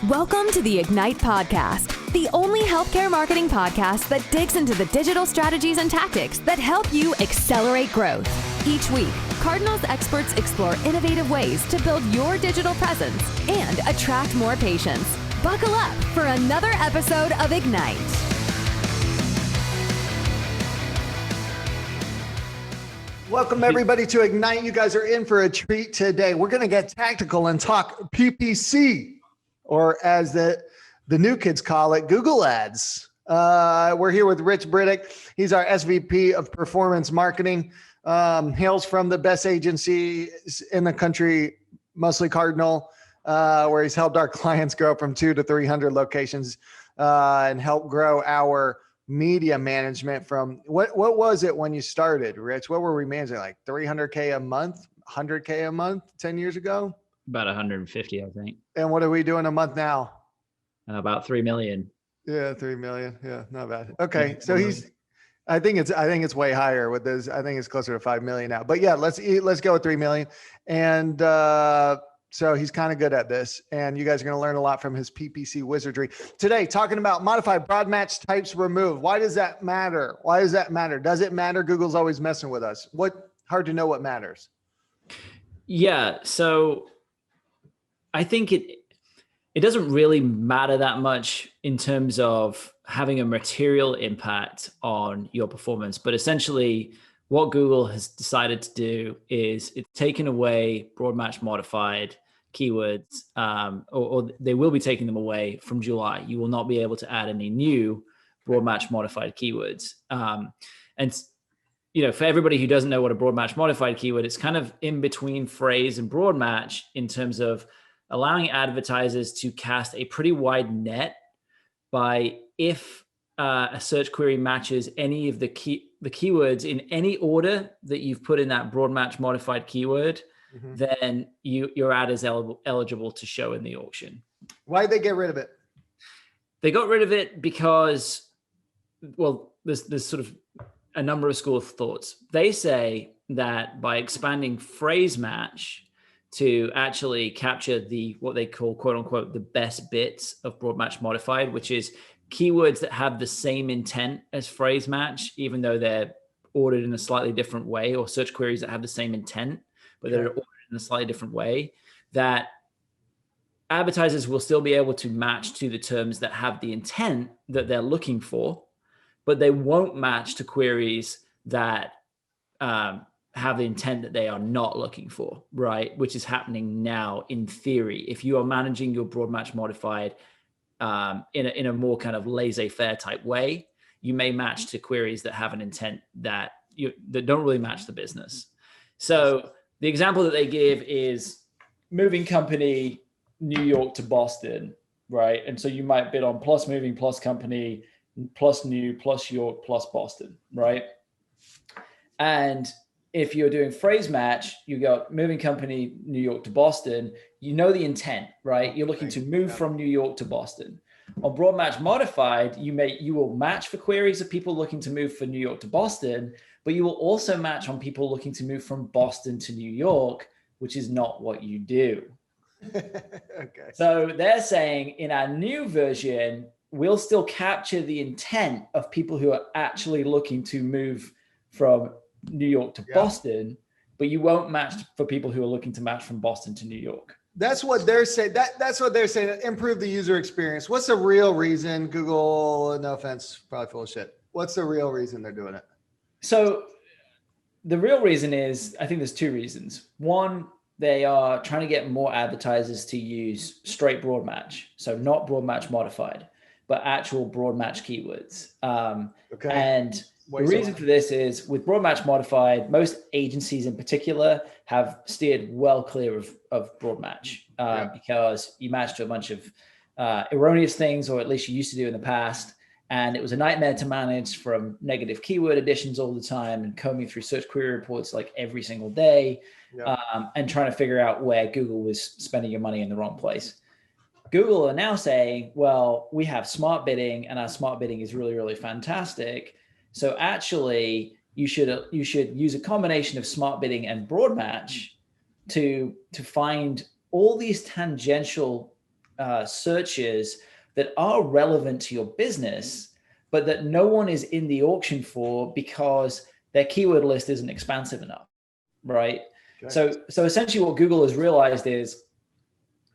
Welcome to the Ignite Podcast, the only healthcare marketing podcast that digs into the digital strategies and tactics that help you accelerate growth. Each week, Cardinal's experts explore innovative ways to build your digital presence and attract more patients. Buckle up for another episode of Ignite. Welcome everybody to Ignite. You guys are in for a treat today. We're going to get tactical and talk PPC, or as the new kids call it, Google Ads. We're here with Rich Briddock. He's our SVP of Performance Marketing. Hails from the best agency in the country, mostly Cardinal, where he's helped our clients grow from 200 to 300 locations and help grow our media management from what was it when you started, Rich? What were we managing? Like 300K a month, 100K a month 10 years ago? About 150, I think. And what are we doing a month now? About 3 million. Yeah, 3 million. Yeah, not bad. Okay, so I think it's way higher with this. I think it's closer to 5 million now. But yeah, let's go with 3 million. And so he's kind of good at this, and you guys are going to learn a lot from his PPC wizardry today. Talking about modified broad match types removed. Why does that matter? Does it matter? Google's always messing with us. Hard to know what matters. Yeah, so I think it doesn't really matter that much in terms of having a material impact on your performance, but essentially what Google has decided to do is it's taken away broad match modified keywords, or they will be taking them away from July. You will not be able to add any new broad match modified keywords. And for everybody who doesn't know what a broad match modified keyword, it's kind of in between phrase and broad match in terms of allowing advertisers to cast a pretty wide net by if a search query matches any of the keywords in any order that you've put in that broad match modified keyword, then your ad is eligible to show in the auction. Why did they get rid of it? They got rid of it because, well, there's sort of a number of school of thoughts. They say that by expanding phrase match to actually capture what they call, quote unquote, the best bits of broad match modified, which is keywords that have the same intent as phrase match, even though they're ordered in a slightly different way, or search queries that have the same intent, but they're ordered in a slightly different way, that advertisers will still be able to match to the terms that have the intent that they're looking for, but they won't match to queries that have the intent that they are not looking for, right? Which is happening now in theory. If you are managing your broad match modified in a more kind of laissez-faire type way, you may match to queries that have an intent that don't really match the business. So the example that they give is moving company New York to Boston, right? And so you might bid on plus moving plus company plus new plus York plus Boston, right? And if you're doing phrase match, you got moving company New York to Boston, you know the intent, right? You're looking to move from New York to Boston. On broad match modified, you will match for queries of people looking to move from New York to Boston, but you will also match on people looking to move from Boston to New York, which is not what you do. Okay. So they're saying in our new version, we'll still capture the intent of people who are actually looking to move from New York to Boston, but you won't match for people who are looking to match from Boston to New York. That's what they're saying. That's what they're saying. Improve the user experience. What's the real reason? Google, no offense, probably full of shit. What's the real reason they're doing it? So the real reason is, I think there's two reasons. One, they are trying to get more advertisers to use straight broad match. So not broad match modified, but actual broad match keywords. Okay. And the reason for this is with broad match modified, most agencies in particular have steered well clear of broad match because you match to a bunch of erroneous things, or at least you used to do in the past. And it was a nightmare to manage, from negative keyword additions all the time and combing through search query reports like every single day and trying to figure out where Google was spending your money in the wrong place. Google are now saying, well, we have smart bidding and our smart bidding is really, really fantastic. So actually, you should use a combination of smart bidding and broad match to find all these tangential searches that are relevant to your business, but that no one is in the auction for because their keyword list isn't expansive enough, right? Okay. So essentially what Google has realized is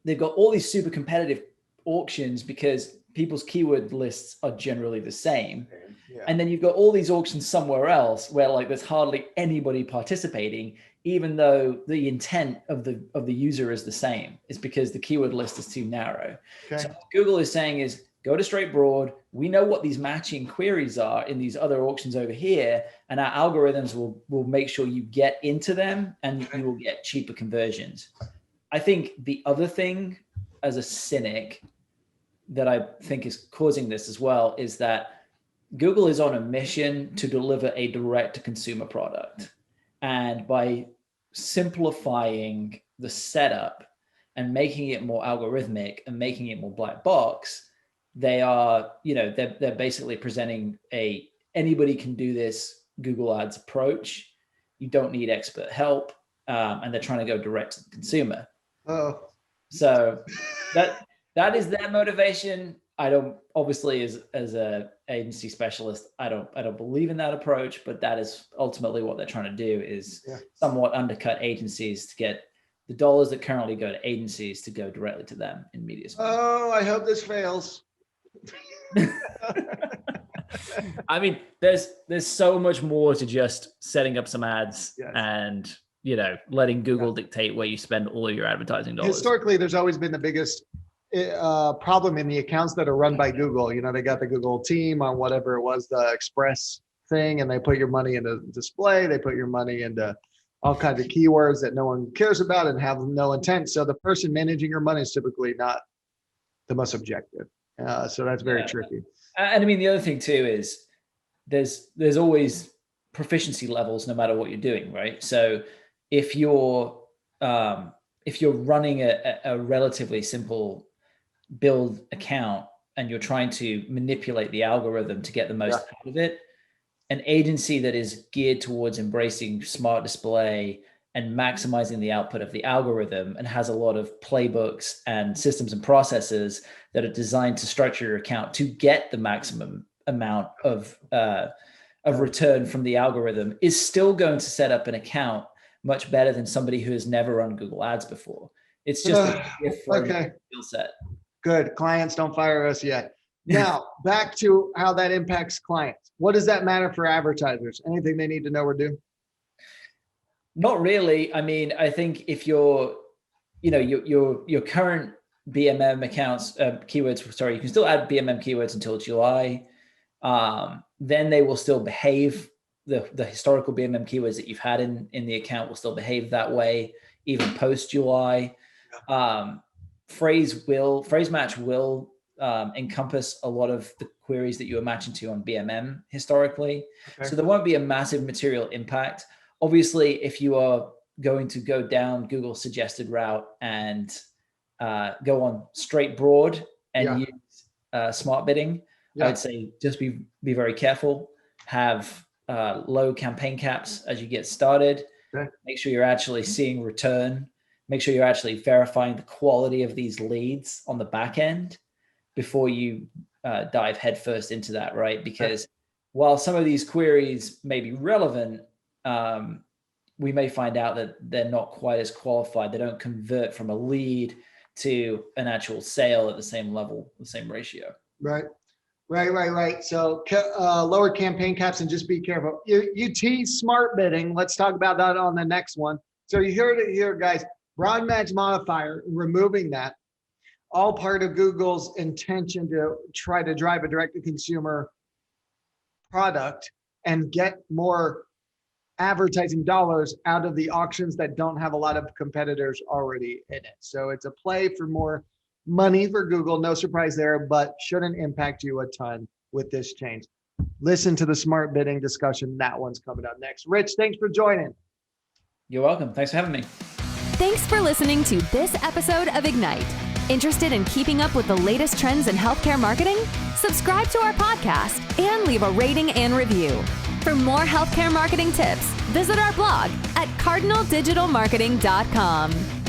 they've got all these super competitive auctions because people's keyword lists are generally the same. Yeah. And then you've got all these auctions somewhere else where like there's hardly anybody participating, even though the intent of the user is the same. It's because the keyword list is too narrow. Okay. So what Google is saying is go to straight broad. We know what these matching queries are in these other auctions over here, and our algorithms will make sure you get into them and you will get cheaper conversions. I think the other thing as a cynic that I think is causing this as well is that Google is on a mission to deliver a direct-to-consumer product. And by simplifying the setup and making it more algorithmic and making it more black box, they are, they're basically presenting anybody can do this Google Ads approach. You don't need expert help. And they're trying to go direct to the consumer. Oh. So that is their motivation. I don't, obviously as a agency specialist, I don't believe in that approach, but that is ultimately what they're trying to do is somewhat undercut agencies to get the dollars that currently go to agencies to go directly to them in media spend. Oh, I hope this fails. I mean, there's so much more to just setting up some ads and, letting Google dictate where you spend all of your advertising dollars. Historically, there's always been the biggest problem in the accounts that are run by Google. They got the Google team on whatever it was, the Express thing, and they put your money into display. They put your money into all kinds of keywords that no one cares about and have no intent. So the person managing your money is typically not the most objective. So that's very tricky. And I mean, the other thing too is there's always proficiency levels no matter what you're doing, right? So if you're running a relatively simple build account and you're trying to manipulate the algorithm to get the most out of it, an agency that is geared towards embracing smart display and maximizing the output of the algorithm and has a lot of playbooks and systems and processes that are designed to structure your account to get the maximum amount of return from the algorithm is still going to set up an account much better than somebody who has never run Google Ads before. It's just a different skill set. Good. Clients, don't fire us yet. Now, back to how that impacts clients. What does that matter for advertisers? Anything they need to know or do? Not really. I mean, I think if your current BMM accounts, keywords, sorry, you can still add BMM keywords until July. Then they will still behave. The historical BMM keywords that you've had in the account will still behave that way, even post July. Phrase match will encompass a lot of the queries that you were matching to on BMM historically. Okay. So there won't be a massive material impact. Obviously, if you are going to go down Google's suggested route and go on straight broad and use smart bidding, I would say just be very careful. Have low campaign caps as you get started. Okay. Make sure you're actually seeing return. Make sure you're actually verifying the quality of these leads on the back end before you dive headfirst into that, right? Because while some of these queries may be relevant, we may find out that they're not quite as qualified. They don't convert from a lead to an actual sale at the same level, the same ratio. Right. So lower campaign caps and just be careful. You tease smart bidding. Let's talk about that on the next one. So you heard it here, guys. Broad match modifier, removing that, all part of Google's intention to try to drive a direct-to-consumer product and get more advertising dollars out of the auctions that don't have a lot of competitors already in it. So it's a play for more money for Google, no surprise there, but shouldn't impact you a ton with this change. Listen to the smart bidding discussion. That one's coming up next. Rich, thanks for joining. You're welcome. Thanks for having me. Thanks for listening to this episode of Ignite. Interested in keeping up with the latest trends in healthcare marketing? Subscribe to our podcast and leave a rating and review. For more healthcare marketing tips, visit our blog at cardinaldigitalmarketing.com.